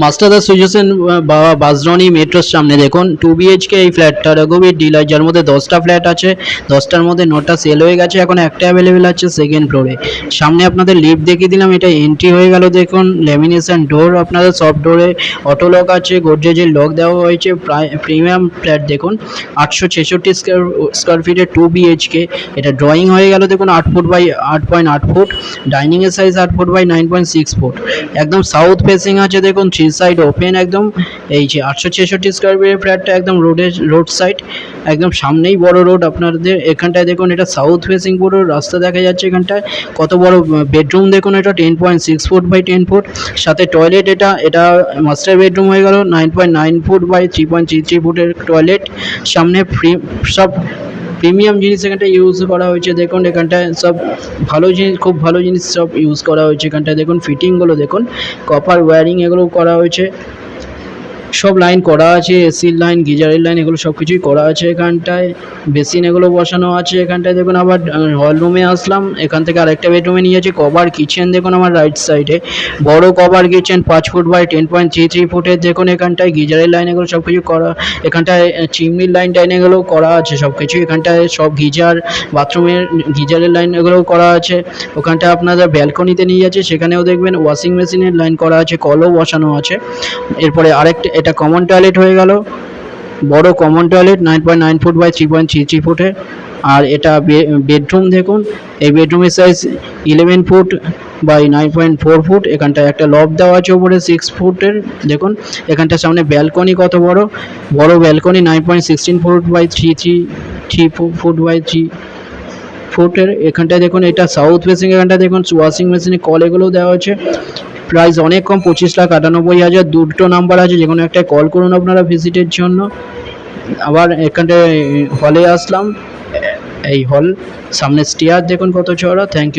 মাস্টারদা সুজেশন বাবা বাজরনি মেট্রোর সামনে দেখুন 2 BHK এই ফ্ল্যাটটা রঘুবীর ডিলার, যার মধ্যে 10টা ফ্ল্যাট আছে। 10টার মধ্যে 9টা সেল হয়ে গেছে, এখন একটা অ্যাভেলেবেল আছে সেকেন্ড ফ্লোরে। সামনে আপনাদের লিফট দেখিয়ে দিলাম, এটা এন্ট্রি হয়ে গেল। দেখুন ল্যামিনেশন ডোর, আপনাদের সব ডোরে অটো লক আছে, গোদরেজের লক দেওয়া হয়েছে। প্রিমিয়াম ফ্ল্যাট দেখুন 866 স্কোয়ার ফিটের 2 BHK। এটা ড্রয়িং হয়ে গেল দেখুন 8 ফুট বাই 8.8 ফুট, ডাইনিংয়ের সাইজ 8 ফুট বাই 9.6 ফুট। একদম সাউথ ফেসিং আছে দেখুন, 3 সাইড ওপেন একদম। এই যে 866 স্কোয়ার ফিটের ফ্ল্যাটটা একদম রোড সাইড, একদম সামনেই বড় রোড আপনাদের। এখানটায় দেখুন এটা সাউথ ফেসিং পুরো রাস্তা দেখা যাচ্ছে। এখানটায় কত বড় বেডরুম দেখুন, এটা 10.6 ফুট বাই 10 ফুট, সাথে টয়লেট। এটা মাস্টার বেডরুম হয়ে গেল 9.9 ফুট বাই 3.33 ফুটের টয়লেট। সামনে সব প্রিমিয়াম জিনিস এখানটায় ইউজ করা হয়েছে। দেখুন এখানটায় সব ভালো জিনিস, খুব ভালো জিনিস সব ইউজ করা হয়েছে। এখানটায় দেখুন ফিটিংগুলো দেখুন, কপার ওয়্যারিং এগুলো করা হয়েছে, সব লাইন করা আছে, এসির লাইন, গিজারের লাইন, এগুলো সব কিছুই করা আছে। এখানটায় বেসিন এগুলো বসানো আছে। এখানটায় দেখুন আবার হল রুমে আসলাম, এখান থেকে আরেকটা বেডরুমে নিয়ে যাচ্ছি। কভার কিচেন দেখুন আমার রাইট সাইডে, বড় কভার কিচেন 5 ফুট বাই 10.33 ফুটের। দেখুন এখানটায় গিজারের লাইন এগুলো সব কিছু করা। এখানটায় চিমনির লাইন টাইন এগুলো করা আছে সব কিছু। এখানটায় সব গিজার, বাথরুমের গিজারের লাইন এগুলোও করা আছে। ওখানটায় আপনারা ব্যালকনিতে নিয়ে যাচ্ছে, সেখানেও দেখবেন ওয়াশিং মেশিনের লাইন করা আছে, কলও বসানো আছে। এরপরে আরেকটা, এটা কমন টয়লেট হয়ে গেল, বড় কমন টয়লেট 9.9 ফুট বাই 3.33 ফুটের। আর এটা বেডরুম দেখুন, এই বেডরুমের সাইজ 11 ফুট বাই 9.4 ফুট। এখানটায় একটা লব দেওয়া আছে উপরে 6 ফুটের দেখুন। এখানটার সামনে ব্যালকনি, কত বড় বড় balcony 9.16 feet by 3 feet by 3 ফুটের। এখানটায় দেখুন এটা সাউথ ফেসিং। এখানটায় দেখুন ওয়াশিং মেশিনে কল এগুলোও দেওয়া আছে। প্রাইস অনেক কম, 25,98,000। দুটো নাম্বার আছে, যে কোনো একটা কল করুন আপনারা ভিজিটের জন্য। আবার এখানটায় হলে আসলাম, এই হল সামনে স্টেয়ার দেখুন কত চওড়া। Thank you.